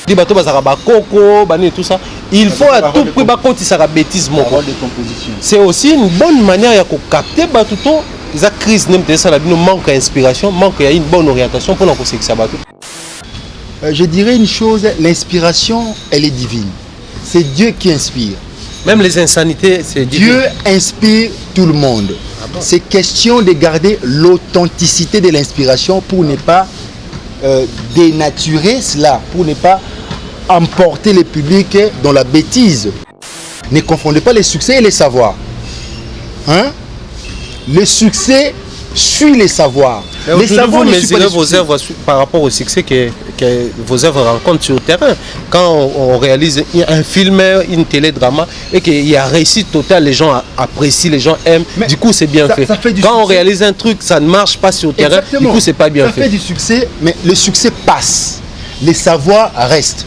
Les bateaux bazaraba coco, bani tout ça. Il faut à tout prix bakoti ça bêtise mon. C'est aussi une bonne manière de capter batuto. La crise n'aime ça la manque d'inspiration, manque une bonne orientation pour nous conseiller ça bateau. Je dirais une chose, l'inspiration, elle est divine. C'est Dieu qui inspire. Même les insanités, c'est divin. Dieu inspire tout le monde. Ah bon? C'est question de garder l'authenticité de l'inspiration pour ne pas dénaturer cela, pour ne pas emporter le public dans la bêtise. Ne confondez pas les succès et les savoirs. Hein? Le succès suit les savoirs. Les savoirs, vous mesurez vos œuvres par rapport au succès que vos œuvres rencontrent sur le terrain. Quand on réalise un film, une télédrama, et qu'il y a réussite totale, les gens apprécient, les gens aiment, mais du coup c'est bien fait. Quand succès. On réalise un truc, ça ne marche pas sur le terrain, du coup c'est pas bien fait. Ça fait du succès, mais le succès passe. Les savoirs restent.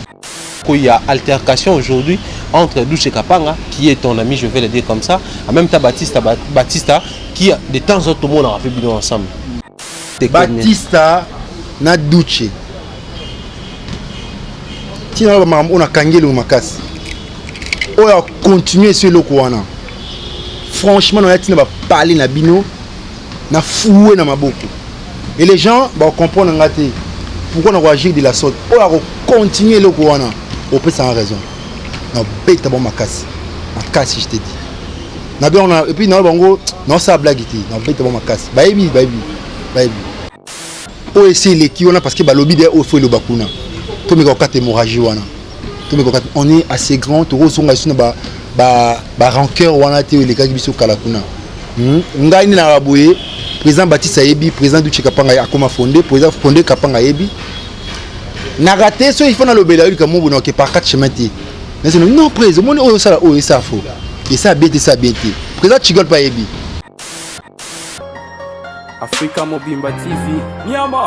Il y a altercation aujourd'hui entre Douche Kapanga, qui est ton ami, je vais le dire comme ça, en même temps Batista, qui de temps en temps tout le monde a fait bien ensemble. Batista na Douche. Tina on a kangé le makasi. On a continué sur le Kouana. Franchement, on a tina parler na bino, na foué na maboko. Et les gens vont comprendre pourquoi on a agir de la sorte. On a continué le Kouana. On peut sans raison. On a bête bon makasi. Makasi je te dis. Na bien on a et puis na bango, non ça blague ici. On a bête bon makasi. Baby. On essaie les qui on a parce que lobby de au feu le bakuna. Tout me kokate hémorragie wana. On est assez grand, tout on a ba rancœur wana te les gars biso kalakuna. Ngai ni na raboye, président Baptiste Ayebi, président du Kapanga akoma fondé, président fondé Kapanga Ayebi. Na raté so il faut na lobela lui comme bon que par quatre chemins té. Non président, mon ça ça faux. Et ça bien président Chigol pa Ayebi. Africa Mobimba TV. Niama.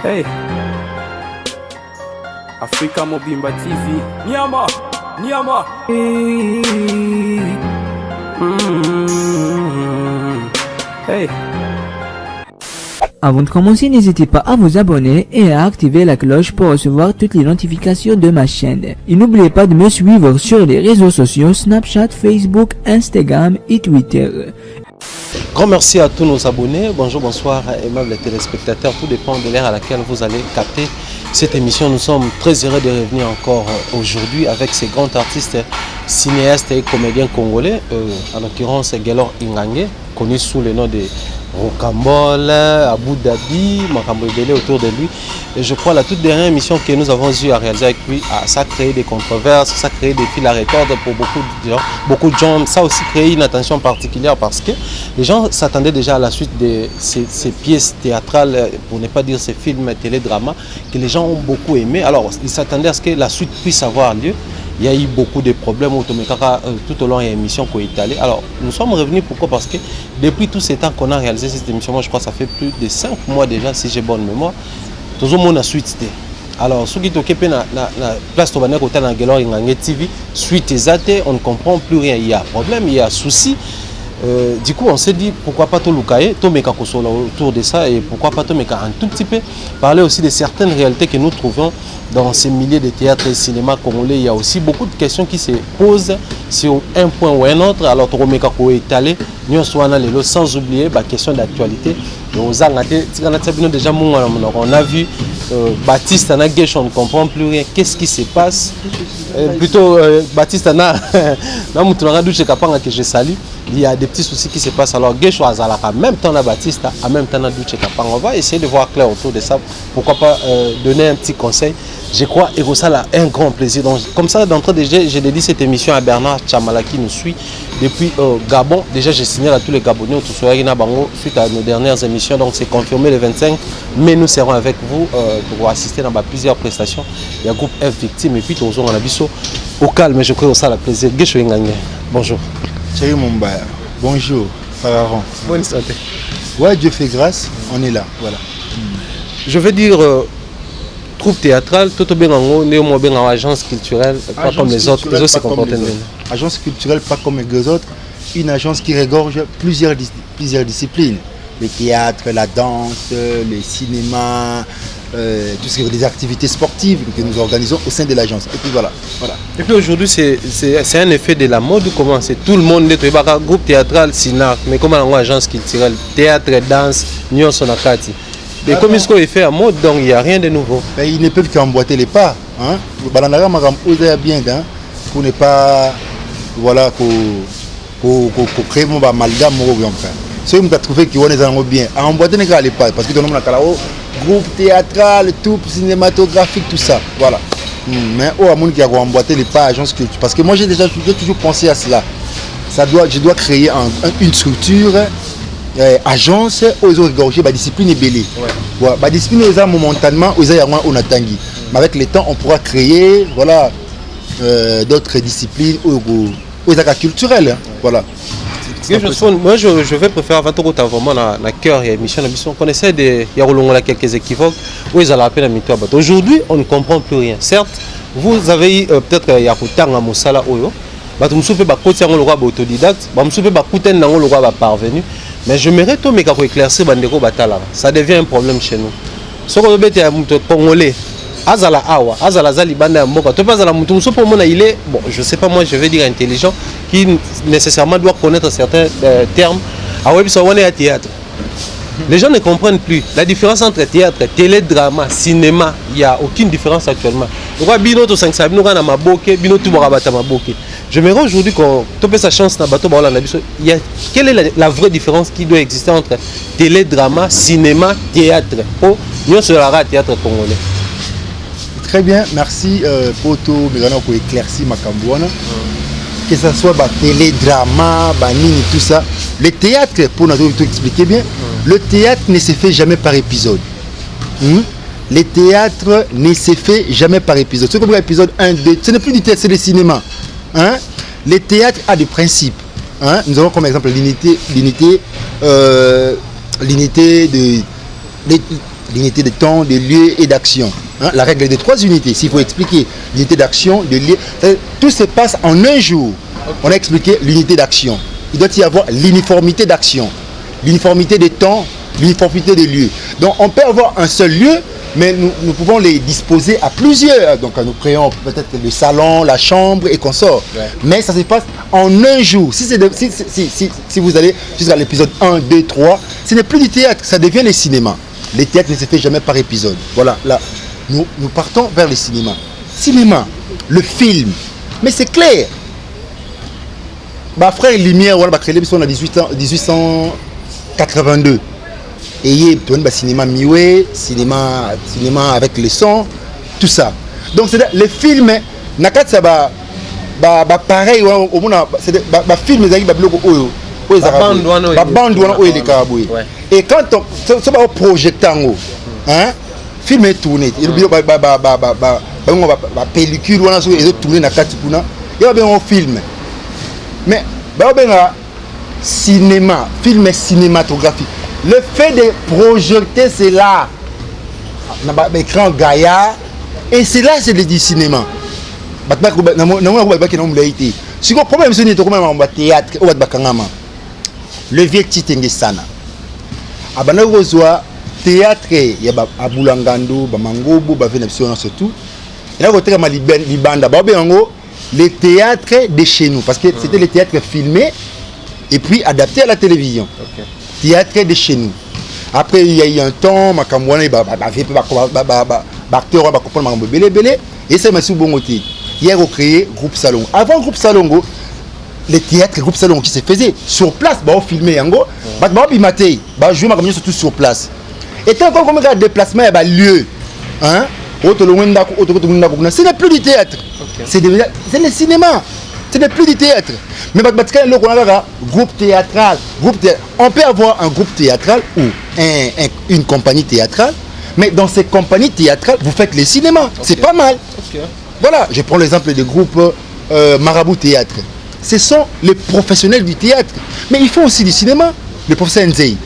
Hey. Africa Mobimba TV. Niama. Hey. Avant de commencer, n'hésitez pas à vous abonner et à activer la cloche pour recevoir toutes les notifications de ma chaîne. Et n'oubliez pas de me suivre sur les réseaux sociaux Snapchat, Facebook, Instagram et Twitter. Grand merci à tous nos abonnés. Bonjour, bonsoir, aimables téléspectateurs. Tout dépend de l'ère à laquelle vous allez capter cette émission. Nous sommes très heureux de revenir encore aujourd'hui avec ces grands artistes, cinéastes et comédiens congolais, en l'occurrence Gelor Ingangé, connu sous le nom de Rocambole, Abu Dhabi, Makambo Ebele autour de lui. Et je crois la toute dernière émission que nous avons eu à réaliser avec lui, ça a créé des controverses, ça a créé des fils à retordre pour beaucoup de gens. Ça a aussi créé une attention particulière parce que les gens s'attendaient déjà à la suite de ces pièces théâtrales, pour ne pas dire ces films télédramas, que les gens ont beaucoup aimé. Alors ils s'attendaient à ce que la suite puisse avoir lieu. Il y a eu beaucoup de problèmes tout au long de l'émission qui est allée. Alors, nous sommes revenus, pourquoi? Parce que depuis tous ces temps qu'on a réalisé cette émission, moi je crois que ça fait plus de 5 mois déjà, si j'ai bonne mémoire, tout le monde a suite. Alors, ceux qui sont occupés dans la place de la Gelor Ingangé TV, suite et on ne comprend plus rien. Il y a problème, il y a souci. Du coup, on s'est dit pourquoi pas tout Lukaye, tout Meka Kosola autour de ça, et pourquoi pas tout Meka un tout petit peu parler aussi de certaines réalités que nous trouvons dans ces milliers de théâtres et cinéma congolais. Il y a aussi beaucoup de questions qui se posent sur un point ou un autre. Alors, tout Meka Ko étalé, sans oublier la question d'actualité. Déjà, on a vu Baptiste Anagesh, on ne comprend plus rien. Qu'est-ce qui se passe? Plutôt, Baptiste Anagesh, que je salue. Il y a des petits soucis qui se passent. Alors, Gesho Azalaka, en même temps, Baptiste, en même temps, on va essayer de voir clair autour de ça. Pourquoi pas donner un petit conseil? Je crois que ça a un grand plaisir. Donc, comme ça, d'entrée de jeu, j'ai dédié cette émission à Bernard Chamala qui nous suit depuis Gabon. Déjà, j'ai signé à tous les Gabonais suite à nos dernières émissions. Donc, c'est confirmé le 25. Mais nous serons avec vous pour assister dans plusieurs prestations. Il y a un groupe F victime et puis tous on a biso au calme. Je crois que ça a plaisir. Gesho Ingangé. Bonjour. Chéri Mumbaya. Bonjour, Pharaon. Bonne santé. Ouais, Dieu fait grâce, on est là. Voilà. Je veux dire, troupe théâtrale, tout au bien en agence culturelle, pas comme les autres. Les autres se comportent bien. Agence culturelle, pas comme les autres. Une agence qui regorge plusieurs disciplines. le théâtre, la danse, le cinéma, tout ce qui est des activités sportives que nous organisons au sein de l'agence. Et puis voilà. Et puis aujourd'hui, c'est un effet de la mode ou comment? C'est tout le monde, le groupe théâtral, SINAC, mais comment on agence culturelle, théâtre, danse, Nyon Sonakati. Et comme ils ont fait à mode, donc il n'y a rien de nouveau. Mais ils ne peuvent qu'emboîter les pas. Hein? Bien, hein? Pour ne pas voilà, créer mon amalgame. Si vous avez trouvé qu'ils vont bien, emboîter les pas, parce que tout le monde a groupe théâtral, tout cinématographique, tout ça. Voilà. Mais au monde qui a emboîté les pas, agence culture. Parce que moi j'ai toujours pensé à cela. Je dois créer une structure. Agence aux regorgés la discipline est belle. La discipline est momentanément on attend. Mais avec le temps on pourra créer voilà d'autres disciplines aux culturelles. Voilà. Moi je vais préférer avant tout vraiment la cœur et mission on connaissait des quelques équivoques où ils allaient appeler la aujourd'hui on ne comprend plus rien. Certes vous avez eu peut-être yakutanga musala oyo bato musupe ba côté ngo lokwa autodidacte ba musupe ba kuten ngo lokwa ba parvenu. Mais je mérite tout mais éclaircir bandeko batala. Ça devient un problème chez nous. Ce qu'on veut dire congolais azala awa azala zali banda ya mboka to pas azala mutu muso pour mona il est bon je sais pas moi je vais dire intelligent qui nécessairement doit connaître certains termes à web so à théâtre. Les gens ne comprennent plus la différence entre théâtre, télédrama, cinéma, il y a aucune différence actuellement. Pourquoi bino to 500 bino na maboke bino tout barabata maboke. J'aimerais aujourd'hui qu'on tope sa chance na bato ba il y a quelle est la vraie différence qui doit exister entre télédrama, cinéma, théâtre pour nous sur la théâtre congolais. Très bien, merci pour tout pour éclaircir ma cambouana. Que ce soit télédrama, nini, tout ça. Le théâtre, pour nous expliquer bien, le théâtre ne se fait jamais par épisode. Le théâtre ne se fait jamais par épisode. C'est comme l'épisode 1, 2, ce n'est plus du théâtre, c'est le cinéma. Hein? Le théâtre a des principes. Hein? Nous avons comme exemple l'unité de temps, de lieu et d'action. Hein? La règle des 3 unités, s'il faut expliquer l'unité d'action, de lieu, tout se passe en un jour. Okay. On a expliqué l'unité d'action. Il doit y avoir l'uniformité d'action, l'uniformité de temps, l'uniformité de lieu. Donc on peut avoir un seul lieu, mais nous pouvons les disposer à plusieurs. Donc nous créons peut-être le salon, la chambre et qu'on sort. Ouais. Mais ça se passe en un jour. Si vous allez jusqu'à l'épisode 1, 2, 3, ce n'est plus du théâtre, ça devient le cinéma. Le théâtre ne se fait jamais par épisode. Voilà, là, nous partons vers le cinéma. Cinéma, le film. Mais c'est clair. Frère Lumière, on a créé l'émission en 1882. Et il y a un cinéma miwé, cinéma avec le son, tout ça. Donc c'est les films, ça pareil, au monde, c'est des films qui et quand on projette en film est tourné, il y a pellicule, il y a tourné dans il y a un film. Mais cinéma, film cinématographique. Le fait de projeter cela dans l'écran Gaïa, et c'est là c'est du cinéma. Si le problème c'est que le théâtre, le vieux titre sana. Théâtre, il y a Abulangando, Mangobo, surtout. Et là, les théâtres de chez nous, parce que c'était les théâtres filmés et puis adaptés à la télévision. Okay. Théâtre de chez nous. Après, il y a eu un temps, et c'est M. Bongoté. Hier, on a créé Groupe Salongo. Avant Groupe Salongo, les théâtres Groupe Salongo qui se faisaient sur place, on filmait, on jouait surtout sur place. Et tant qu'on a un déplacement, il y a un lieu. Hein? Ce n'est plus du théâtre. Okay. C'est le cinéma. Ce n'est plus du théâtre. Mais groupe théâtral. On peut avoir un groupe théâtral ou une compagnie théâtrale. Mais dans ces compagnies théâtrales, vous faites les cinémas. Okay. C'est pas mal. Okay. Voilà, je prends l'exemple du groupe Marabout Théâtre. Ce sont les professionnels du théâtre. Mais il faut aussi du cinéma. Le professeur Nzei.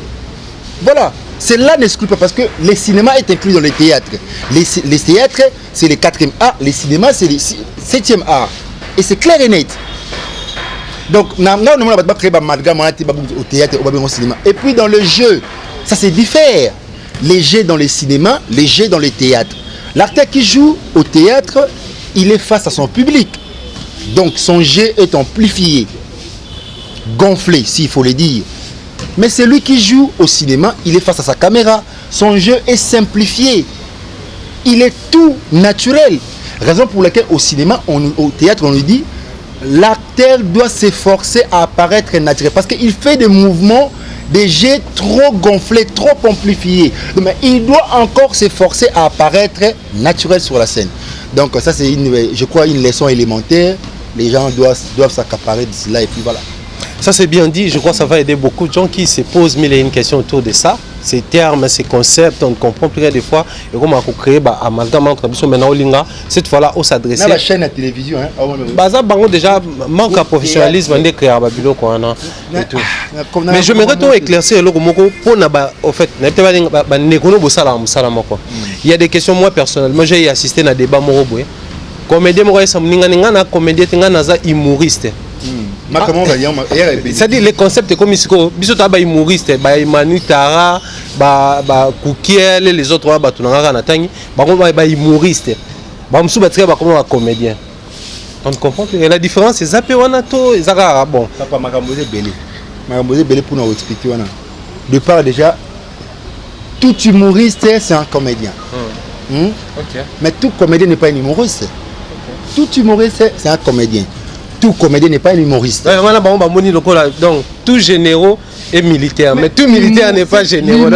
Voilà. Cela n'exclut pas parce que le cinéma est inclus dans les théâtres. Les théâtres, c'est le 4e art. Les cinémas, c'est le 7e art. Et c'est clair et net. Donc, nous avons créé un amalgame au théâtre et au cinéma. Et puis, dans le jeu, Ça se diffère. Léger dans les cinémas, léger dans les théâtres. L'acteur qui joue au théâtre, il est face à son public. Donc son jet est amplifié, gonflé, s'il faut le dire. Mais celui qui joue au cinéma, il est face à sa caméra. Son jeu est simplifié. Il est tout naturel. Raison pour laquelle au cinéma, au théâtre, on lui dit, l'acteur doit s'efforcer à apparaître naturel. Parce qu'il fait des mouvements, des jets trop gonflés, trop amplifiés. Mais il doit encore s'efforcer à apparaître naturel sur la scène. Donc ça, c'est, je crois, une leçon élémentaire. Les gens doivent s'accaparer de cela et puis voilà. Ça c'est bien dit, je crois que ça va aider beaucoup de gens qui se posent mille et une questions autour de ça. Ces termes, ces concepts, on ne comprend plus rien des fois. Et comme on a créé un amalgame entre nous, maintenant, cette fois-là, on s'adresse. Dans la chaîne à télévision, hein. Ça, déjà, manque de professionnalisme, on est créé à Babylone, quoi. Mais je m'aimerais tout éclaircir, au fait, il y a des questions, moi personnellement, j'ai assisté à un débat, comédien, comédien, humoriste. C'est-à-dire les concepts comme ici, les humoristes, Manu Tara, Koukiel, les autres, les humoristes, les comédiens. On comprend que la différence, c'est zappé wanato, et ça bon. Ça pas Magamboze Belé. Magamboze Belé pour nous expliquer. De part déjà, tout humoriste, c'est un comédien. Okay. Mais tout comédien n'est pas un humoriste. Tout humoriste, c'est un comédien. Tout comédien n'est pas un humoriste. Donc, tout généraux est militaire, mais tout militaire n'est pas généraux.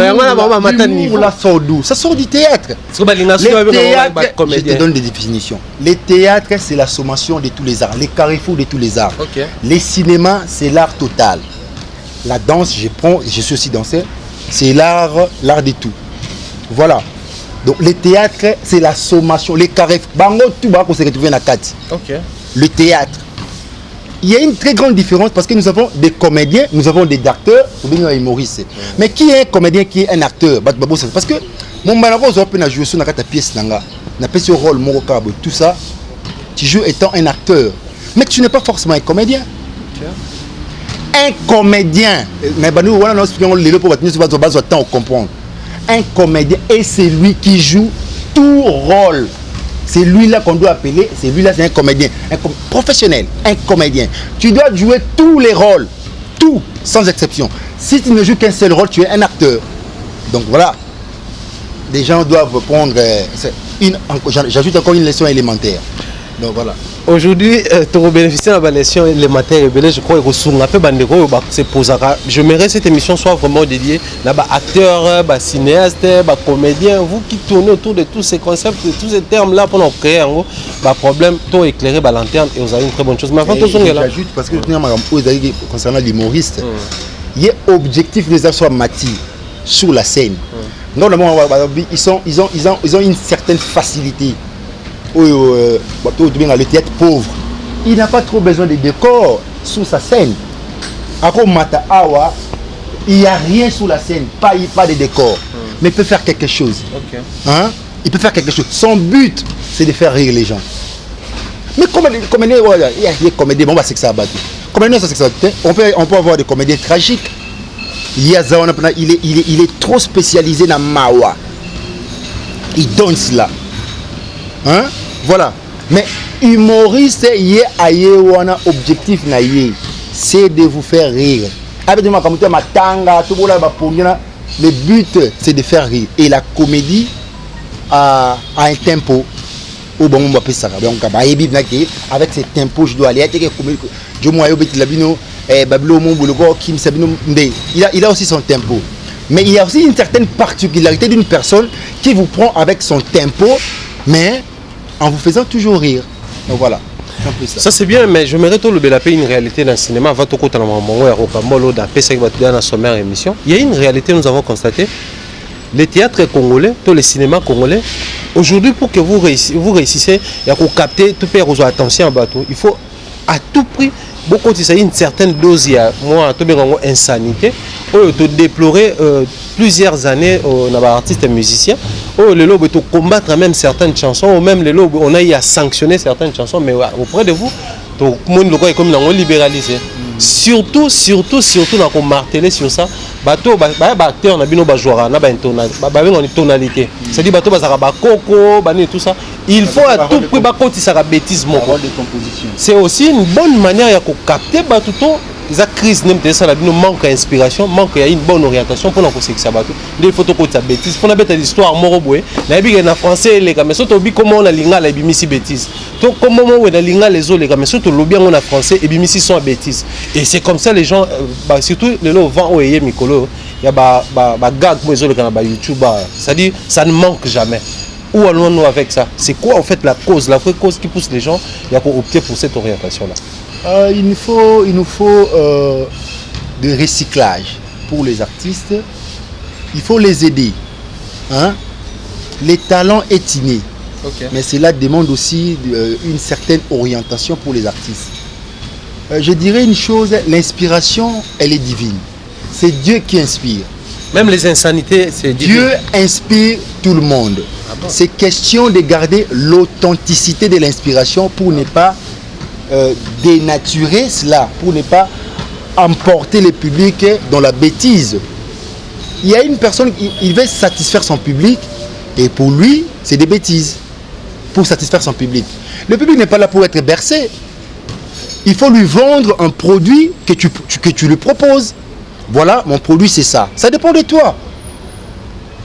Ça sort du théâtre. Je te donne des définitions. Les théâtres, c'est la sommation de tous les arts, les carrefours de tous les arts. Okay. Les cinémas, c'est l'art total. La danse, je suis aussi danseur, c'est l'art de tout. Voilà. Donc, les théâtres, c'est la sommation, les carrefours. Bango, tout va se retrouver dans la carte. Le théâtre. Il y a une très grande différence parce que nous avons des comédiens, nous avons des acteurs, nous avons des humoristes. Mais qui est un comédien, qui est un acteur? Parce que mon malheureux, on a joué sur la pièce, on a fait ce rôle, tout ça. Tu joues étant un acteur. Mais tu n'es pas forcément un comédien. Un comédien, mais nous, comprendre. Un comédien est celui qui joue tout rôle. C'est lui-là qu'on doit appeler, c'est lui-là, c'est un comédien, professionnel, un comédien. Tu dois jouer tous les rôles, tout, sans exception. Si tu ne joues qu'un seul rôle, tu es un acteur. Donc voilà, les gens doivent prendre, j'ajoute encore une leçon élémentaire. Donc voilà. Aujourd'hui, tu as bénéficié de la leçon élémentaire, je crois que je mérite cette émission soit vraiment dédiée à acteurs, cinéastes, comédiens, vous qui tournez autour de tous ces concepts, de tous ces termes-là pour nous créer un problème, tout éclairer la lanterne et vous avez une très bonne chose. Mais avant tout, j'ajoute parce que concernant l'humoriste, il y a objectif les soit mati sur la scène. Normalement, ils ont une certaine facilité. Le théâtre pauvre, il n'a pas trop besoin de décors sous sa scène. Il n'y a rien sous la scène, pas de décor, mais il peut faire quelque chose. Hein? Il peut faire quelque chose. Son but, c'est de faire rire les gens. Mais comédien, c'est que ça abat. On peut avoir des comédiens tragiques. Il est trop spécialisé dans Mawa. Il donne cela. Hein? Voilà. Mais humoriste, objectif c'est de vous faire rire. Le but, c'est de faire rire. Et la comédie a un tempo. Avec ce tempo, je dois aller. Il a aussi son tempo. Mais il y a aussi une certaine particularité d'une personne qui vous prend avec son tempo, mais en vous faisant toujours rire. Donc voilà. Ça c'est bien, mais je me retrouve une réalité dans le cinéma. Il y a une réalité, nous avons constaté. Les théâtres congolais, tous les cinémas congolais, aujourd'hui pour que vous réussissiez, il faut capter, tout faire attention à bateau. Il faut à tout prix, beaucoup de une certaine dose, moi, tout bien insanité, de déplorer plusieurs années aux artistes et musiciens, le lobe de combattre même certaines chansons, ou même le lobe, on a eu à sanctionner certaines chansons, mais auprès de vous, tout le monde est comme libéralisé. surtout na ko marteler sur ça bato ba acteur na bino ba joueur na ba tonalité c'est-à-dire bato bazaka ba koko bani tout ça il faut à tout prix ba kotisa ka bêtise moko de composition c'est aussi une bonne manière ya ko capter bato to eza crise nem te ça la bino manque d'inspiration manque ya une bonne orientation pour na ko sexa bato des photos ko ta bêtise faut na beta l'histoire moko boye na bi na français les mais surtout bi comment on a linga la bimisi bêtise to comment on a linga les autres les mais surtout lobby on a français et bimisi sont bêtise et c'est comme ça les gens surtout les lo vent oyé mikolo il y a ba gag moi les autres ba YouTube c'est-à-dire ça ne manque jamais. Où allons-nous avec ça? C'est quoi en fait la vraie cause qui pousse les gens à opter pour cette orientation-là? Il nous faut de recyclage pour les artistes. Il faut les aider. Hein? Les talents est inné. Okay. Mais cela demande aussi une certaine orientation pour les artistes. Je dirais une chose, l'inspiration, elle est divine. C'est Dieu qui inspire. Même les insanités, c'est divin. Dieu inspire tout le monde. Ah bon? C'est question de garder l'authenticité de l'inspiration pour ne pas dénaturer cela, pour ne pas emporter le public dans la bêtise. Il y a une personne, il veut satisfaire son public et pour lui, c'est des bêtises pour satisfaire son public. Le public n'est pas là pour être bercé. Il faut lui vendre un produit que tu lui proposes. Voilà, mon produit c'est ça. Ça dépend de toi.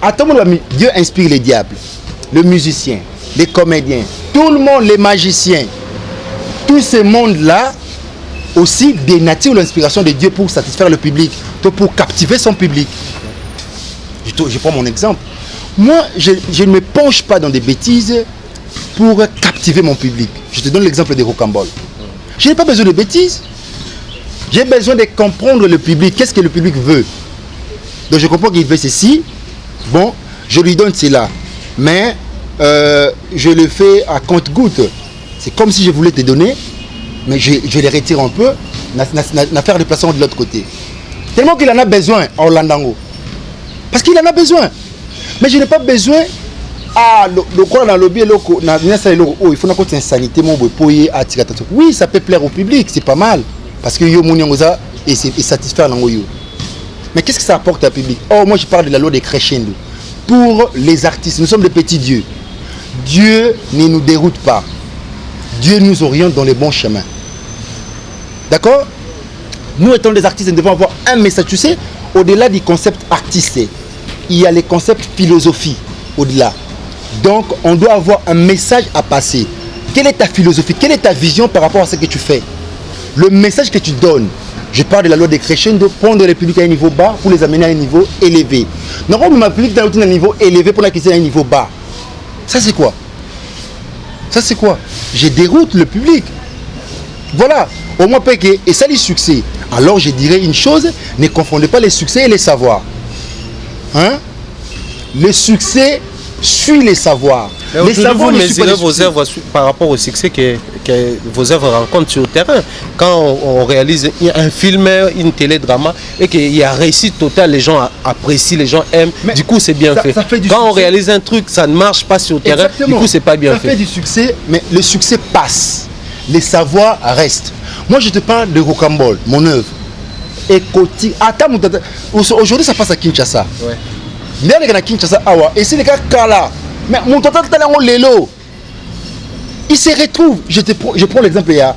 Attends, Dieu inspire les diables, le musicien, les comédiens, tout le monde, les magiciens. Tout ce monde-là aussi dénature l'inspiration de Dieu pour satisfaire le public, pour captiver son public. Je prends mon exemple. Moi, je ne me penche pas dans des bêtises pour captiver mon public. Je te donne l'exemple des rocamboles. Je n'ai pas besoin de bêtises. J'ai besoin de comprendre le public. Qu'est-ce que le public veut? Donc je comprends qu'il veut ceci. Bon, je lui donne cela. Mais je le fais à compte-goutte. C'est comme si je voulais te donner, mais je les retire un peu, faire le placement de l'autre côté. Tellement qu'il en a besoin, Orlandango. Parce qu'il en a besoin. Mais je n'ai pas besoin. Le corps dans le lobby, il faut une insanité. Oui, ça peut plaire au public, c'est pas mal. Parce que yo moniongoza et satisfaire l'angoyo. Mais qu'est-ce que ça apporte au public? Oh, moi je parle de la loi des crescendo. Pour les artistes, nous sommes des petits dieux. Dieu ne nous déroute pas. Dieu nous oriente dans les bons chemins. D'accord? Nous étant des artistes, nous devons avoir un message. Tu sais, au-delà du concept artistique, il y a les concepts philosophie au-delà. Donc, on doit avoir un message à passer. Quelle est ta philosophie? Quelle est ta vision par rapport à ce que tu fais? Le message que tu donnes, je parle de la loi des crescendo, prendre les publics à un niveau bas pour les amener à un niveau élevé. Normalement, ma public dans un niveau élevé pour la qu'ils aient un niveau bas. Ça c'est quoi? Ça c'est quoi? Je déroute le public. Voilà, au moins et ça les succès. Alors je dirais une chose, ne confondez pas les succès et les savoirs. Hein? Le succès suit les savoirs. Les savoirs ne suivent pas vos œuvres par rapport au succès que vos œuvres rencontrent sur le terrain. Quand on réalise un film, une télédrama et qu'il y a réussite totale, les gens apprécient, les gens aiment, mais du coup c'est bien fait. Quand succès. On réalise un truc, ça ne marche pas sur le terrain, exactement. Du coup c'est pas bien fait. Ça fait du succès, mais le succès passe. Les savoirs restent. Moi je te parle de Rocambole, mon œuvre. Aujourd'hui ça passe à Kinshasa. Ouais. Et c'est les gars Kala. Mais mon total talent Lelo. Il se retrouve. Je prends l'exemple, il y a.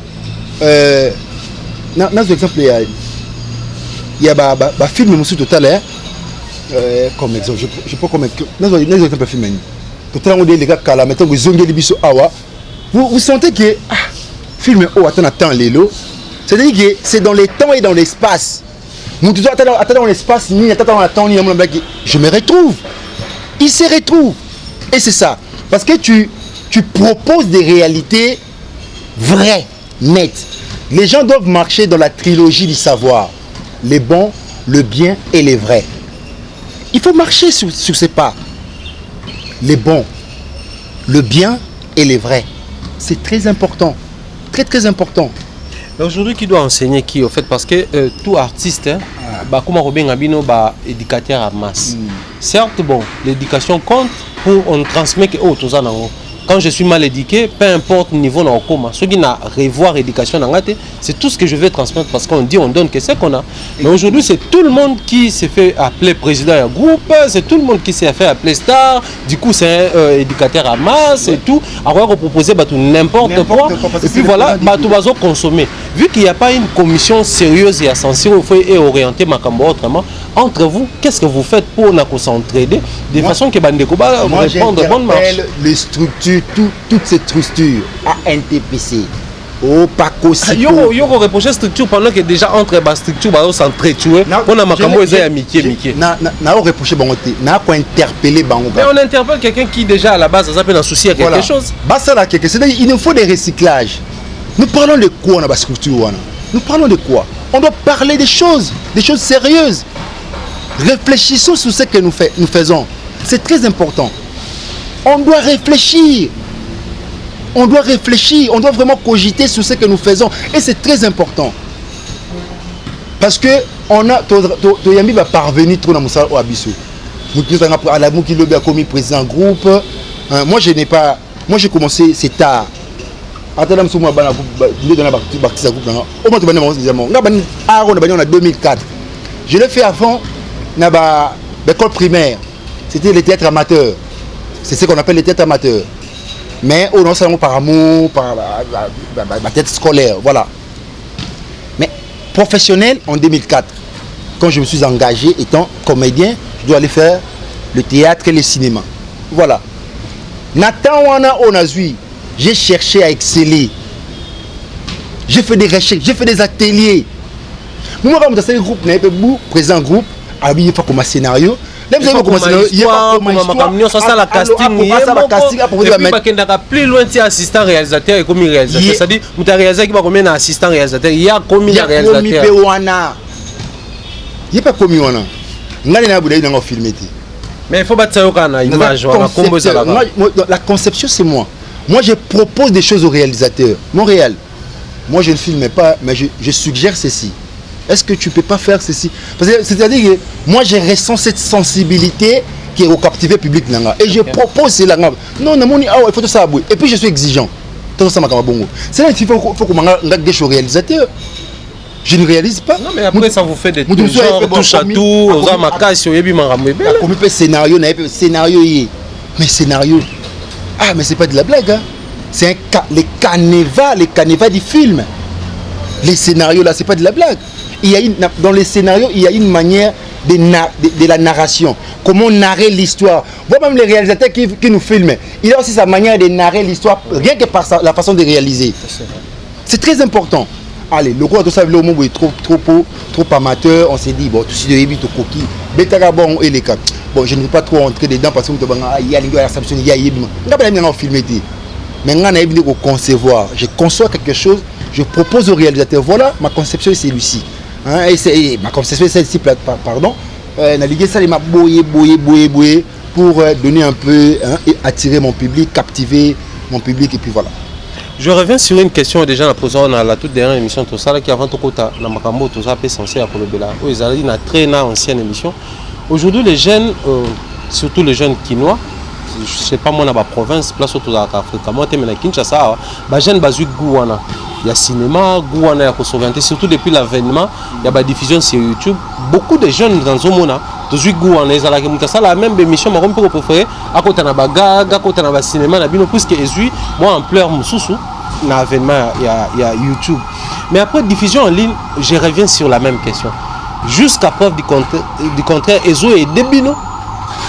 Dans l'exemple, il y a un film aussi tout à l'heure. Comme exemple, je prends comme exemple film. Total on dit les gars Kala. Maintenant vous zongez les bisous awa. Vous sentez que film attends Lelo. C'est-à-dire que c'est dans les temps et dans l'espace. Attends dans l'espace, je me retrouve. Il se retrouve. Et c'est ça. Parce que tu proposes des réalités vraies, nettes. Les gens doivent marcher dans la trilogie du savoir. Les bons, le bien et les vrais. Il faut marcher sur ces pas. Les bons, le bien et les vrais. C'est très important. Très très important. Aujourd'hui, qui doit enseigner qui, au fait, parce que tout artiste, comme Robin Abino, éducateur à masse. Certes, bon, l'éducation compte pour on transmet que tout ça quand je suis mal éduqué, peu importe le niveau dans le coma, ceux qui n'ont revoir l'éducation dans la tête, c'est tout ce que je vais transmettre parce qu'on dit, on donne que c'est qu'on a. Mais aujourd'hui, c'est tout le monde qui s'est fait appeler président d'un groupe, c'est tout le monde qui s'est fait appeler star, du coup, c'est un éducateur à masse et tout. Alors, on proposait n'importe quoi. Et puis voilà, tout va consommer. Vu qu'il n'y a pas une commission sérieuse et à censurer, il faut orienter ma campagne autrement. Entre vous, qu'est-ce que vous faites pour s'entraider de façon que Bandeko va répondre bonne marche? Les structures, toutes ces structures à NTPC, au PACO, il y a reproché structure pendant que déjà entre les structures, on s'entretue. On a ma campagne amitié. Na reproché bangoté, na quoi interpeller bango. Mais on interpelle quelqu'un qui déjà à la base ça peut un souci à quelque chose. Bah ça là quelque, c'est-à-dire il nous faut des recyclages. Nous parlons de quoi dans la structure? Nous parlons de quoi? On doit parler des choses sérieuses. Réfléchissons sur ce que nous faisons. C'est très important. On doit réfléchir. On doit vraiment cogiter sur ce que nous faisons. Et c'est très important. Parce que on a Toyambi va parvenir trop dans Moussa ou Abisso. À la Mouki Lobi a commis président groupe. Moi j'ai commencé, c'est tard. Attends, je moi en 2004. Je l'ai fait avant l'école primaire. C'était les théâtres amateurs. C'est ce qu'on appelle les théâtres amateurs. Mais non seulement par amour, par la tête scolaire, voilà. Mais professionnel en 2004, quand je me suis engagé étant comédien, je dois aller faire le théâtre et le cinéma. Voilà. Nathan Wana Onazui, j'ai cherché à exceller. J'ai fait des recherches, j'ai fait des ateliers. Moi, quand je suis groupe, présent groupe, il faut comme un scénario. Il faut comme histoire, la casting, plus loin de assistant réalisateur et comme réalisateur. C'est-à-dire, vous avez réalisé qui va comme un assistant réalisateur, il y a comme un réalisateur. Il n'y a pas comme un. Mais il faut battre ça au image. La conception, c'est moi. Moi, je propose des choses aux réalisateurs. Montréal. Moi, je ne filme pas, mais je suggère ceci. Est-ce que tu ne peux pas faire ceci? C'est-à-dire que moi, je ressens cette sensibilité qui est au captivé public. Et je propose cela. Non, il faut tout ça. Et puis, je suis exigeant. C'est-à-dire qu'il faut que je sois réalisateur. Je ne réalise pas. Non, mais après, ça vous fait des genres, touche à tout, aux hommes à casse, au yébi maramoué. Comme un scénario, mais scénario. Ah, mais c'est pas de la blague. C'est les canevas du film. Les scénarios là, c'est pas de la blague. Dans les scénarios, il y a une manière de la narration. Comment narrer l'histoire. Voir même les réalisateurs qui nous filment. Il a aussi sa manière de narrer l'histoire, rien que par la façon de réaliser. C'est très important. Allez, le gros, tout ça, le mot est trop amateur. On s'est dit, bon, tout ce qui est tout coquille. Bon, et les cas. Bon, je ne veux pas trop entrer dedans parce que il y a les réception, il y a les filmer. Maintenant, on a concevoir. Je conçois quelque chose, je propose au réalisateur. Voilà, ma conception, c'est celui-ci. Ma conception, c'est celle-ci, pardon. Naviguer ça, il m'a boyé pour donner un peu et attirer mon public, captiver mon public, et puis voilà. Je reviens sur une question déjà la posée dans la toute dernière émission tout ça qui avant tout côté la Makambo tout ça peut censé pour le Bela. Oui, ils allaient une très ancienne émission. Aujourd'hui les jeunes surtout les jeunes quinois, je sais pas moi dans la province place autour de l'Afrique, moi tu es Kinshasa, bah jeunes basu gouana. Il y a cinéma, gouana ya s'orienter surtout depuis l'avènement, il y a la diffusion sur YouTube. Beaucoup de jeunes dans ce monde toujours gouana ils allaient monter ça la même émission mais on peut préférer à côté na bagaga, à côté na cinéma na bino puisque ezui moi en pleurs mususu na avènement il y a YouTube. Mais après diffusion en ligne, je reviens sur la même question. Jusqu'à preuve du contraire, ezo et debino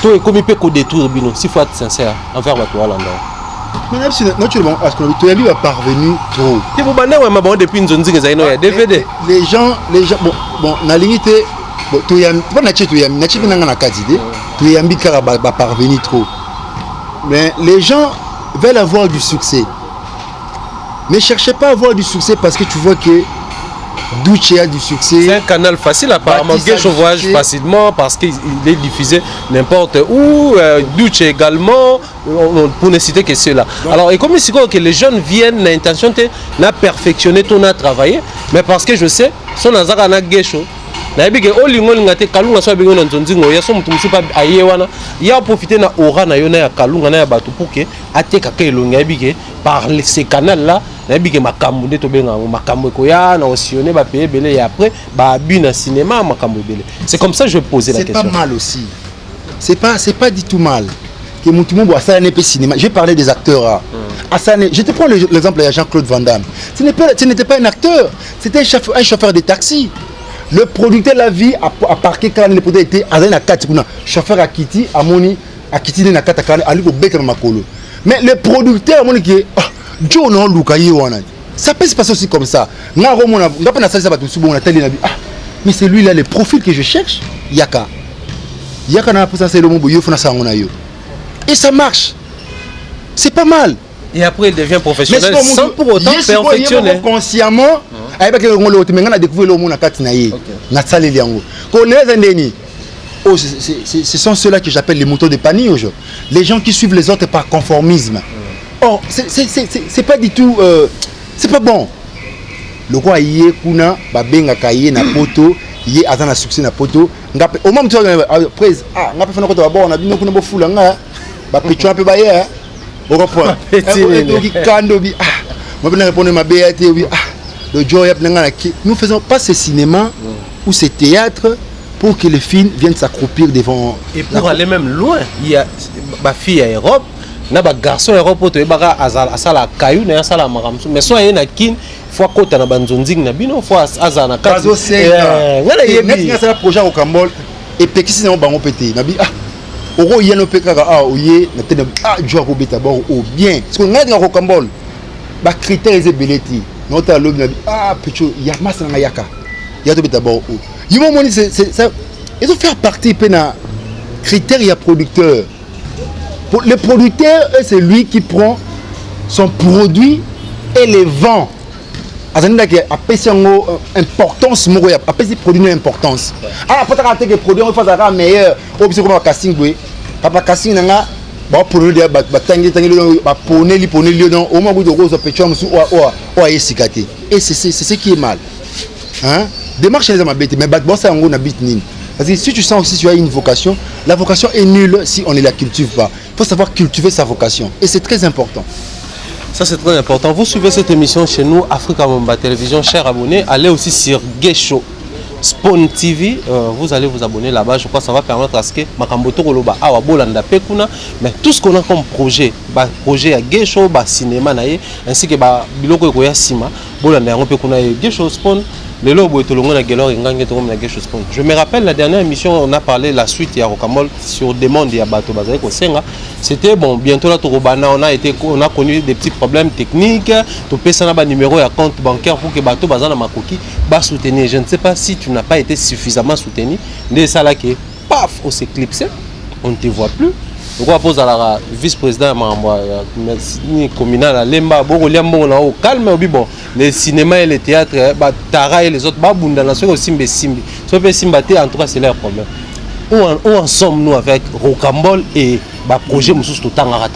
to comme il peut détruire bino s'il faut être sincère envers votre Hollande. Mais naturellement, parce que Toyambi va parvenir trop. Et vous bandez ouais bon depuis une que ça il y a DVD. Les gens bon na limité bon Toyambi pas na Toyambi na Toyambi na kadide Toyambi va parvenir trop. Mais les gens veulent avoir du succès. Ne cherchez pas à avoir du succès parce que tu vois que Douche a du succès. C'est un canal facile apparemment. Gecho voyage facilement parce qu'il est diffusé n'importe où. Douche également, pour ne citer que cela. Alors, et comme c'est que les jeunes viennent l'intention de perfectionner ton travailler, mais parce que je sais, son azara na Gecho, nayebi ke olingo linga te kalunga so bengo na nzonzingo ya so mutu musupa aye wana ya profiter na aura na yo na ya kalunga na ya bato pour que ateka ka elonga yebi ke par ces canal là nayebi ke makambo nde to benga makambo ko ya na osionner ba payer belé et après ba bu na cinéma makambo belé. C'est comme ça que je posais la question. C'est pas mal aussi. C'est pas du tout mal. Que mon tout le monde ça n'est pas cinéma. Je vais parler des acteurs. Je te prends l'exemple de Jean-Claude Van Damme. Ce n'était pas un acteur, c'était un chauffeur de taxi. Le producteur de la vie a parqué quand le producteur était à la carte. Chauffeur à Kitty, à Moni, à Kitty na carte à lui au bec dans ma colo. Mais le producteur Moni qui est Joe non Lukaye wana. Ça peut se passer aussi comme ça. Mais c'est lui là le profil que je cherche. Yaka na pour ça c'est le mot yo fona sa ngona yo. Et ça marche. C'est pas mal. Et après il devient professionnel sans pour autant perfectionner. Consciemment, avec le monde mais on a découvert le monde na kati na ye. Na saleli yango. Ko les ndeni. Oh, ce sont ceux-là que j'appelle les moutons de panier aujourd'hui. Les gens qui suivent les autres par conformisme. Or, c'est pas du tout c'est pas bon. Le roi yé kuna ba benga kaye na poto, yé azana succès na poto. Ngape au moment après ngape fana ko to ba on a bino kuna bo fula nga ba pecho un peu ba ye. Au revoir. Nous faisons pas ce cinéma ou ce théâtre pour que les films viennent s'accroupir devant. Et pour aller même loin, il y a ma fille à Europe, na ba garçon Europe to ebaka azala sala kayu na sala maramsu mais so yena kin fois kota na banzonzing na bino fois azana ka kazo ngala yebi na sala projet au Cambol et pekisi na bango pété na bi oro yeno pekaka oye na tene joa ko beta bon o bien parce que ngadi ko Cambol ba critères ezebeleti nota lobi na pecho ya masa na yaka ya to beta bon o yimo moni c'est ça ils ont faire partie pena critères ya producteur. Le producteur, c'est lui qui prend son produit et les vend. Il y a une importance, il y a un produit d'importance. Alors, peut-être que le produit est meilleur. Au besoin de casting, papa casting, il y a un produit qui est et c'est ce qui est mal. Démarche les amabétés, mais c'est un gros habit. Parce que si tu sens aussi que tu as une vocation, la vocation est nulle si on ne la cultive pas. Il faut savoir cultiver sa vocation. Et c'est très important. Ça c'est très important. Vous suivez cette émission chez nous, Africa Momba Télévision, chers abonnés. Allez aussi sur Gay Show Spawn TV. Vous allez vous abonner là-bas. Je crois que ça va permettre à ce que Makamboto Koloba Awa Bolanda Pekuna. Mais tout ce qu'on a comme projet, projet à Gay Show, cinéma, ainsi que Biloko Ekoya Sima, Bolanda Pekuna et Gay Show Spawn. Je me rappelle la dernière émission, on a parlé la suite à Rocambole sur des mondes à Bato Bazai Kosenga. C'était bon, bientôt là on a connu des petits problèmes techniques. Tu peux ça un numéro et compte bancaire pour que Bato Bazana Makoki va soutenir. Je ne sais pas si tu n'as pas été suffisamment soutenu. Dès ça là qui paf, on s'éclipse, on ne te voit plus. Donc on pose à la vice-président communal à Lemba, au calme, bon, les cinémas et les théâtres, Tara et les autres, aussi Simbi. En tout cas, c'est leur problème. Où en sommes-nous avec Rocambole et le projet Moussous Tangara?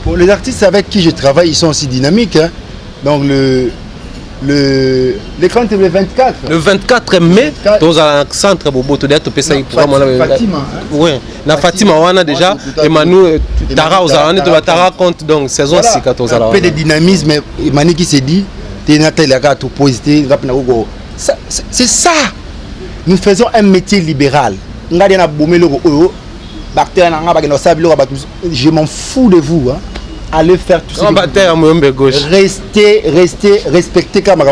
Pour les artistes avec qui je travaille, ils sont aussi dynamiques. Hein. Donc l'écran est le 24. Le 24 mai, dans un centre Bobo, tu as fait ça pour Fatima. Oui, la Fatima, on a déjà. Emmanuel, Tara, tu racontes donc saison 6 14 ans. Un peu de dynamisme, Emmanuel qui s'est dit, c'est ça. Nous faisons un métier libéral. Je m'en fous de vous. Hein. Allez faire tout ça. Respectez quand on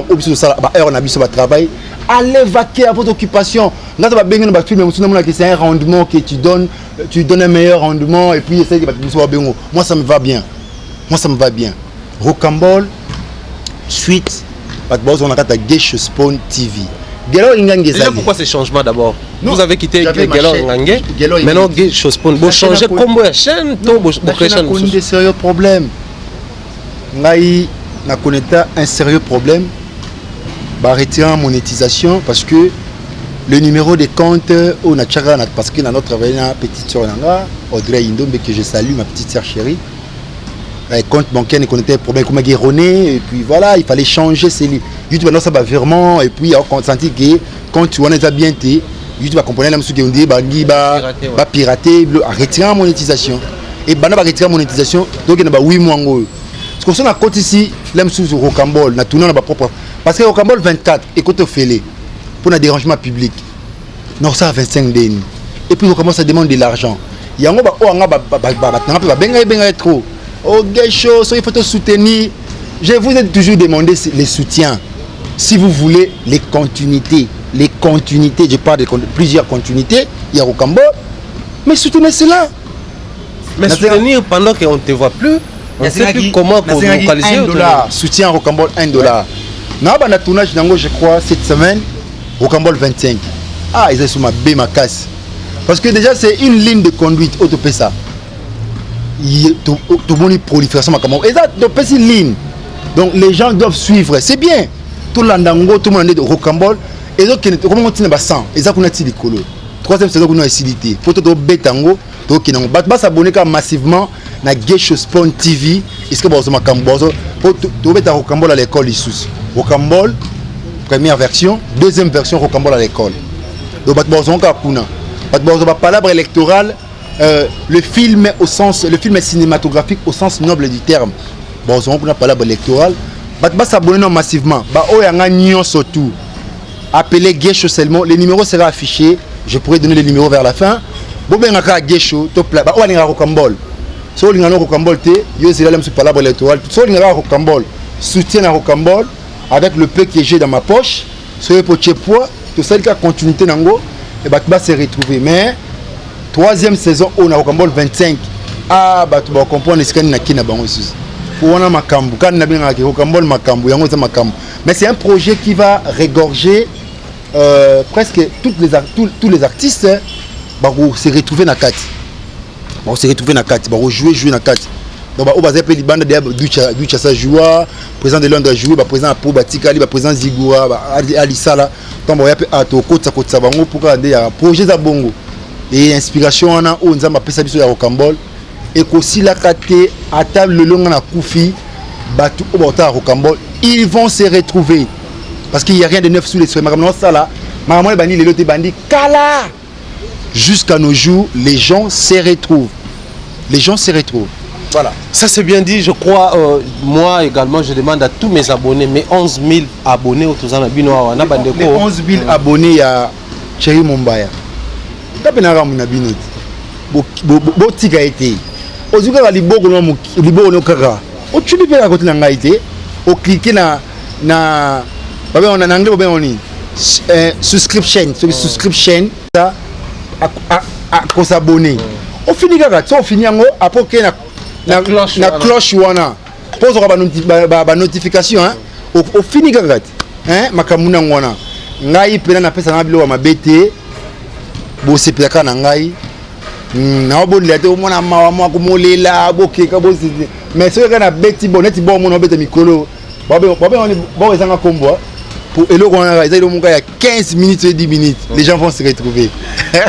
a vu sur votre travail. Allez vaquer à votre occupation. C'est un rendement que tu donnes un meilleur rendement et puis moi ça me va bien. Rocambole, suite, on a Gay Show Spawn TV. Déjà pourquoi ces changements d'abord? Vous avez quitté Gelo Ngangé, maintenant Gay Show Spawn. Vous changez comme la chaîne, on a des sérieux problèmes. On a un sérieux problème. Arrêter en monétisation parce que le numéro de compte on a parce que dans notre petite soeur Audrey Indombe que je salue, ma petite soeur chérie. Les comptes bancaires ne connaissaient pas problème comme erroné et puis voilà, il fallait changer ces livres. YouTube maintenant ça va virement et puis on consenti que compte wana eza bien te YouTube va comprendre la musique on dit bangi ba pirater retirer monétisation et bana ba retirer monétisation donc na ba 8 mois ngo parce que on a compte ici la musique Rocambole na tourner na ba propre parce que Rocambole 24 écoute félé pour un dérangement public non ça 25 deni et puis Rocambole ça demande de l'argent yango ba o anga ba benga trop oh ghetto so il faut te soutenir. Je vous ai toujours demandé les soutiens. Si vous voulez les continuités, je parle de plusieurs continuités, il y a Rocambole, mais soutenez cela. Mais soutenir pendant qu'on ne te voit plus, on ne sait plus comment localiser. $1, soutien Rocambole $1. Dans le tournage, je crois, cette semaine, Rocambole 25. Ah, ils sont sur ma casse. Parce que déjà, c'est une ligne de conduite, autopessa. Tout le monde est prolifération. Et ça, c'est une ligne. Donc les gens doivent suivre, c'est bien. Tout le monde est de Rocambole. Et donc, comment on tient 100 et ça, on a tiré le troisième saison, on a facilité. Pour tout le bétango, donc on va s'abonner massivement à Ghetto Spawn TV. Est-ce que vous avez un pour tout mettre à Rocambole à l'école ici. Rocambole, première version, deuxième version, Rocambole à l'école. Donc, vous avez un palabre électoral. Le film cinématographique au sens noble du terme. Bon, on a parlé électoral. Va s'abonner massivement. Surtout. Appelez Ghetto seulement. Les numéros seront affichés. Je pourrais donner les numéros vers la fin. Bon, ben à Ghetto, top là. On a Rocambole. Si on a Rocambole, yo c'est là même sur palabre électoral. Si on a Rocambole, soutien à Rocambole avec le peu que j'ai dans ma poche. Si on a poids, tout ça qui a continuité nango et va se retrouver. Mais troisième saison, on a Rocambole 25. Ah, bah tu vas comprendre ce qu'il y a qui n'a pas reçu. On a Makambu, quand on a bien Rocambole Makambu, mais c'est un projet qui va regorger presque tous les artistes. Bah, se retrouver dans la carte. Bah, se retrouver dans la carte. Bah, jouer dans la carte. Donc, on va appeler les bandes de Ducha Joua, président de Londres jouer, président Apo Batikali, président Zigua, Alisala. Donc, on va appeler Ato Kotsa Kotsa Bango pour qu'il y ait un projet de Bongo. Et inspiration, on a appelé ça sur Rocambole. Et qu'aussi la carte à table le long à Koufi, Batu Obota Rocambole, ils vont se retrouver. Parce qu'il n'y a rien de neuf sous les soins. Maman, ça là, maman, les lotés bandits, Kala. Jusqu'à nos jours, les gens se retrouvent. Les gens se retrouvent. Voilà. Ça c'est bien dit, je crois. Moi également, je demande à tous mes abonnés, mes 11 000 abonnés au Touzana Bino. Les 11 000 abonnés, il y a Thierry Mombaya. Tapenara Mounabino. Botika été. Ozuka liboko no kaka. O tuli pe à côté na ngaité. O cliquer na on en anglais on dit subscription, subscription ça à s'abonner. On finit kaka, ça on finit ngo après que na cloche wana. Pose ba notification hein. O finit kaka. Hein makamuna ngwana. Ngai pena na pesa na bilo ma bete. Bo sepeka na ngai. Na obonela te omona mawa mwa komolela bokeka bosi mais soki kana beti boneti bon mona obeta mikolo bon ezanga kombo pour eloko wana ezali lomuka ya 15 minutes et 10 minutes les gens vont se retrouver.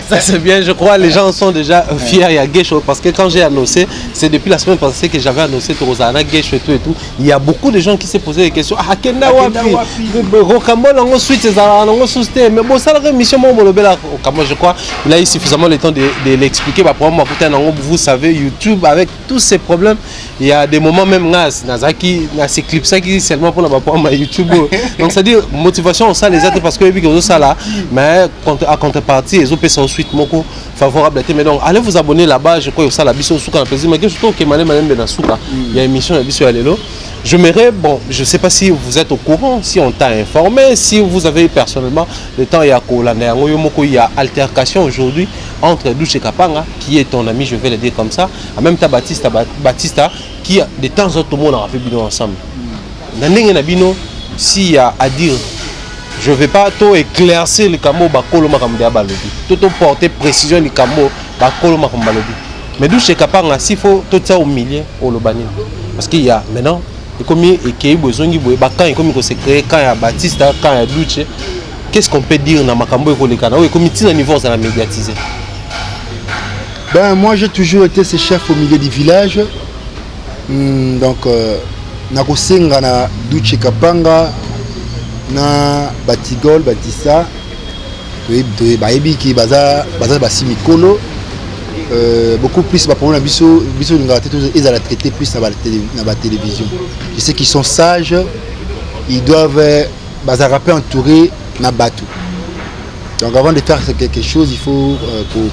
Ça c'est bien, je crois les gens sont déjà fiers. Il y a Ghetto parce que quand j'ai annoncé, c'est depuis la semaine passée que j'avais annoncé Torozana, Ghetto et tout. Il y a beaucoup de gens qui se posaient des questions. Ah, Kenda Wapi, Rocambole, on a suite, on a soutenu. Mais bon, ça la mission, je crois, il a eu suffisamment le temps de l'expliquer. Vous savez, YouTube, avec tous ces problèmes, il y a des moments même, Nazaki, ces clips, ça qui seulement pour la YouTube. Donc, c'est-à-dire, motivation, on sait les autres parce que ça là, mais à contrepartie, les autres sont ensuite favorable. Mais donc, allez vous abonner là-bas, je crois que ça la biso souka plaisir. Mais surtout que il y a une émission la biso Alelo. Je m'aimerais, bon, je ne sais pas si vous êtes au courant, si on t'a informé, si vous avez personnellement le temps, il y a altercation aujourd'hui entre Douche Kapanga, qui est ton ami, je vais le dire comme ça, en même temps Batista, qui de temps en temps tout le monde a fait bino ensemble. S'il y a à dire, je ne vais pas tout éclaircir le camo bakolo makamde abalobi. Tout porter précision le camo bakolo makambalobi. Mais Douche Kapanga, s'il faut tout ça au milieu au lobani. Parce qu'il y a maintenant comme il y a besoin de quand il s'est créé, quand il y a Batista, quand il y a Douche, qu'est-ce qu'on peut dire dans Makambo et Kolekana? Oui, comme il niveau ça la médiatiser. Ben moi j'ai toujours été ce chef au milieu du village. Donc nakosenga na Douche Kapanga na Batigol, Batista bayebi ki baza basi mikolo beaucoup plus pour na biso ngate ils allaient traiter plus na ba télévision. Je sais qu'ils sont sages, ils doivent baza rapper entouré na bateau. Donc avant de faire quelque chose, il faut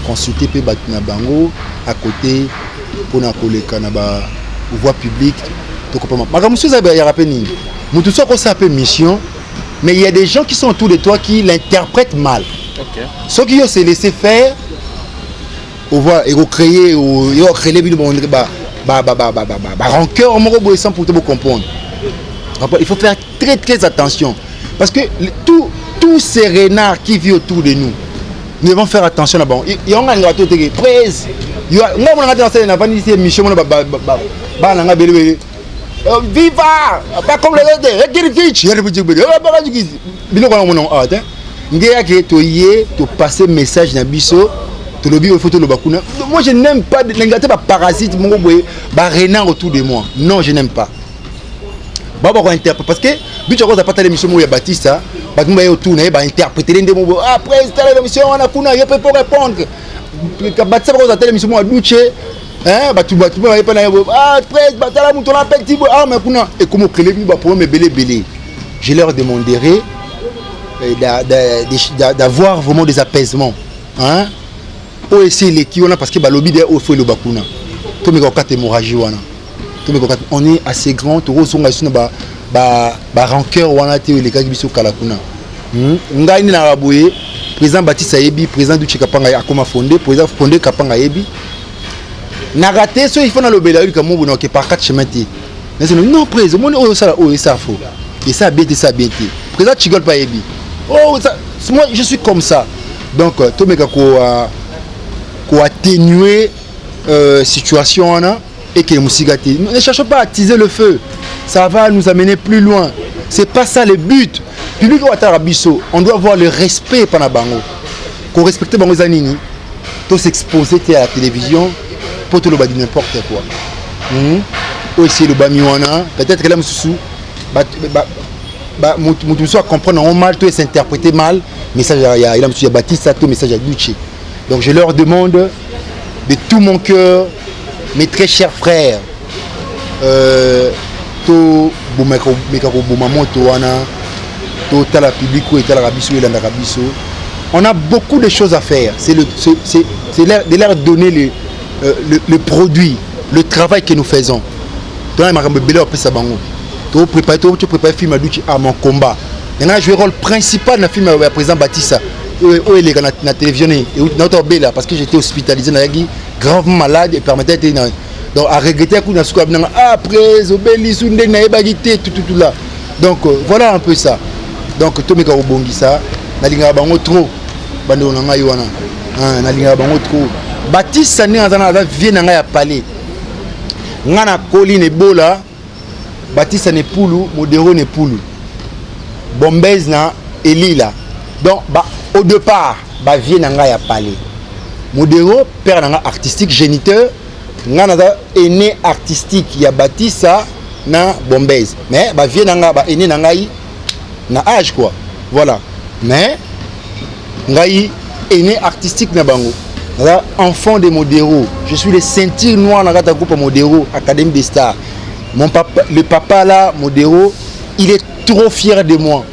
consulter pe na bango à côté pour na koleka na ba voie publique. To comprendre. Makamusu za ya rapper nini. Mutu so ko ça peu mission, mais il y a des gens qui sont autour de toi qui l'interprètent mal. OK. Ceux qui se laisser faire on voit et recréer ou créer rancœur sans pour te comprendre. Il faut faire très très attention parce que tous ces renards qui vivent autour de nous, nous devons faire attention là-bas. Il y a un gâteau de presse. Il y a un gâteau de mission viva pas comme les autres passer message na biso. Moi je n'aime pas les gâteaux parasites renard autour de moi. Non, je n'aime pas. Parce que but tu pas l'émission où il y a Baptiste, autour interpréter les mots après l'émission on a kuna il peut pas répondre. Baptiste va l'émission à Duce hein et comment créer belé. Je leur demanderai d'avoir vraiment des apaisements hein. Parce que on est assez grand rancœur président Baptiste Ayebi président du Chikapanga a comment fondé président fondé Kapanga Ayebi na raté so il faut na lobela comme que par quatre chemins non président ça faux et ça bien président Chigol pas Ayebi moi je suis comme ça donc tout me pour atténuer situation et que ne cherchons pas à attiser le feu, ça va nous amener plus loin. C'est pas ça le but. Public on doit avoir le respect pour Bango. Qu'on respecte Bango Zanini, tout s'exposer à la télévision pour tout le bas n'importe quoi. Aussi le bamiwana, peut-être que là nous soit comprendre mal, tout s'interpréter mal, mais ça il y a Baptiste tout message à Duce. Donc je leur demande de tout mon cœur, mes très chers frères, on a beaucoup de choses à faire. C'est de leur donner le produit, le travail que nous faisons. Tu prépares le film à mon combat. Maintenant, je joue le rôle principal dans le film avec président Baptiste. Il est na télévision parce que j'étais hospitalisé gravement malade et permettait donc à regretter après tout là donc voilà un peu ça donc tout meka obongisa na linga bango trop bando na ngai wana na linga bango trop Baptiste ni azana vie na ngai ya palais ngana colline bola Baptiste ne pulu modero ne pulu Bombez na elila donc au départ vie na ngai ya palais modero père na artistique géniteur ngana aîné artistique ya Baptiste na Bombez mais vie na ngai aîné na ngai na âge quoi voilà mais ngai aîné artistique na bango enfant de Modero je suis le ceinture noire na gata groupe Modero Académie des Stars mon papa le papa là Modero il est trop fier de moi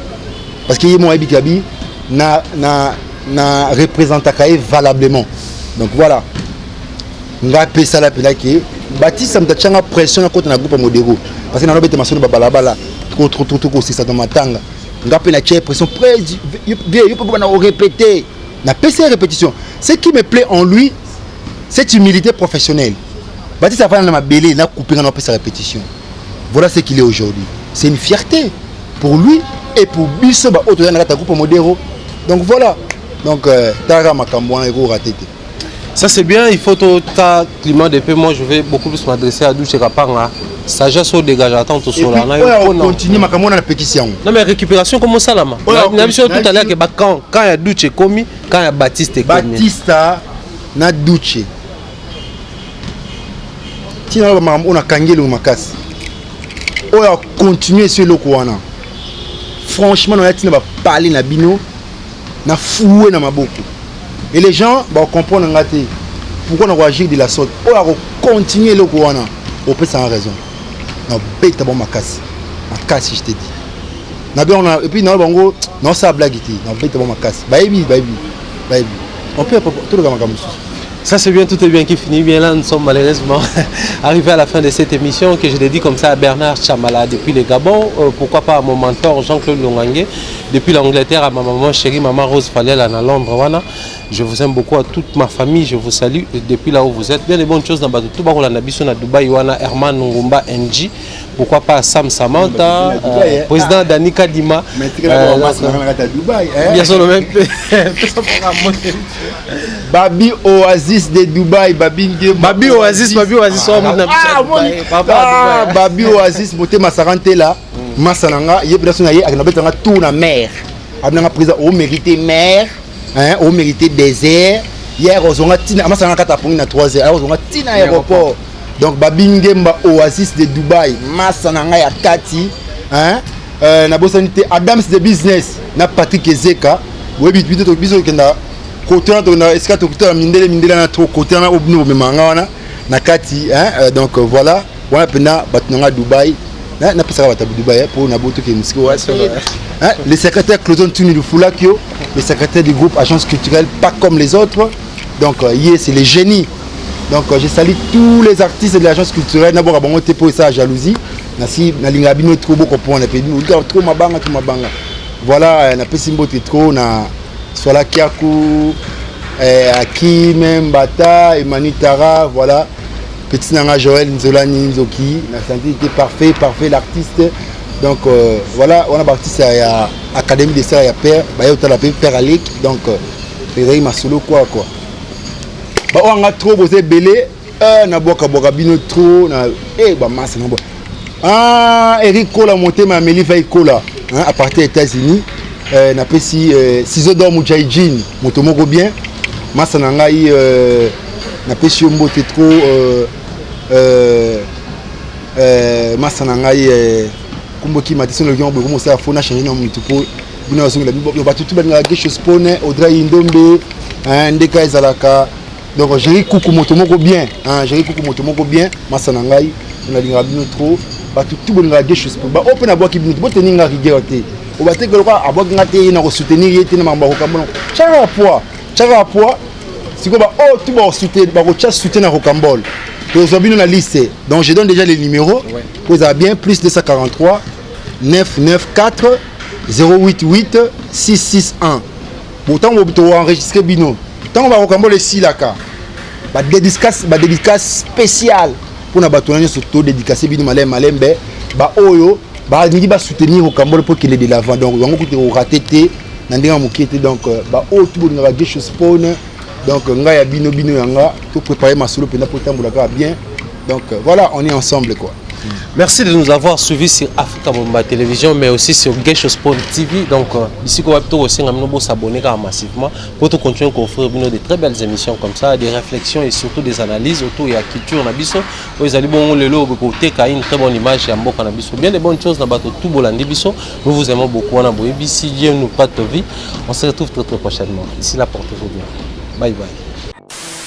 parce qu'il est mon habikabi na représentakae valablement donc voilà nga pesa la pena que Baptiste me tchanga pression contre na groupe Modero parce que na lobete masono babala trop c'est ça dans matanga nga pena tchè pression près il peut pas répéter na PC répétition ce qui me plaît en lui cette humilité professionnelle Baptiste a fait na belé na couper na PC répétition voilà ce qu'il est aujourd'hui c'est une fierté pour lui et pour biso ba auto na groupe Modero donc voilà donc tara makambo na eko raté. Ça c'est bien, il faut tout ta climat de paix. Moi je vais beaucoup plus m'adresser à Duce Kapanga. Sagesse au dégage, attends tout cela. On continue ma camona la pétition. Non mais récupération comment ça là? On a vu tout à l'heure que quand il y a Duce commis, quand il y a Baptiste commis. Baptista na Duce. Tina on a kangé le makasi. On a continué sur le Kouana. Franchement on a tina ba parler na bino. na foué na maboko. Et les gens vont comprendre pourquoi on va agir de la sorte. On va continuer le Kouana. On peut sans raison. On bête bon ma casse. Ma casse si je te dis. Et puis non ça blague ici. On bête bon ma casse. Baby. On peut tout le monde. Ça c'est bien, tout est bien qui finit bien. Là nous sommes malheureusement arrivés à la fin de cette émission que je dédie comme ça à Bernard Chamala depuis le Gabon, pourquoi pas à mon mentor Jean-Claude Longangue, depuis l'Angleterre à ma maman chérie, maman Rose Faliela à Londres. Voilà. Je vous aime beaucoup à toute ma famille, je vous salue depuis là où vous êtes. Bien les bonnes choses dans Batoutou, Barola Nabiso na Dubaï, Wana Herman Ngumba NG, pourquoi pas Sam Samantha, président Danika Dima. Bien sûr le même. Babi Oasis de Dubaï, Babi Oasis. Babi Oasis, moté Masarante là, Masananga, yé personne aïe, avec la tout na mer. Abnanga président, on mérité mer, hein, on mérité désert. Hier, on a tina, Masananga katapong na 3 heures, on a tina aéroport. Donc Babi Ngemba Oasis de Dubaï, Masananga ya Kati, hein, na bosanité Adams de business, na Patrick Ezeka, ouais bito to biso kenda. Côté est-ce que tu as mindela na trop côté na obno memanga na kati hein, donc voilà wana pena batnanga Dubaï na pesa ba Dubaï pour na boto ke musiki wa hein, le secrétaire Closon Tuni Fulakio, le secrétaire du groupe agence culturelle pas comme les autres, donc c'est les génies. Donc je salue tous les artistes de l'agence culturelle na boka bango te pour ça jalousie na si na linga bino trop beaucoup pour na pe trop mabanga. Voilà na pesi mbote trop na Sola Kiakou, Hakim, Mbata, Emanitara, voilà. Petit Nanga Joël, Nzolani, Nzoki, la santé était parfait l'artiste. Donc voilà, on a parti à l'Académie des Sœurs et Père, Père Alec, donc Pédri Masolo quoi. Bah on a trop posé belé, na boka bino trop, na masse na boka. Ah, Eric Kola monté ma Amélie Faye Kola, hein, à partir des États-Unis. Na pesi ciseaux d'or Mujahideen motomoko bien masa na ngai na pesi mbote trop masa na ngai kumboki matiso le yombo comme ça fona changer na mutupo bino azonga la batutu ba ngaki chose pone Audrey Indombe ndeka ezalaka donc j'ai kuku motomoko bien hein j'ai kuku motomoko bien masa na ngai na linga bino trop batutu ba ngaki chose ba open na boki bino boteninga rigerte. On va dire que le soutenir chaque poids si vous soutien à Rocambole la liste donc je donne déjà les numéros vous avez bien plus 243 994 088 661 pourtant vous enregistrer bino tant on va Rocambole ici là dédicace spéciale pour na batonner surtout dédicacer bino malembe ba oyo bah ni ba soutenir au Cambodge pour qu'il ait de l'avant donc on côté au ratété nandinga mukete donc bah oh tout bon ngaki chose spawn donc nga ya bino yanga tout préparer ma solo pena pour tambola bien donc voilà on est ensemble quoi. Merci de nous avoir suivis sur Africa Bomba Télévision, mais aussi sur Gesho Sport TV. Donc, ici, on va aussi s'abonner massivement pour continuer à offrir de très belles émissions comme ça, des réflexions et surtout des analyses autour de la culture. Vous allez bon le logo côté une très bonne image et bien des bonnes choses dans tout Bolandi Bisso. Nous vous aimons beaucoup. On a Dieu nous prête vie. On se retrouve très prochainement. Ici là, portez-vous bien. Bye bye.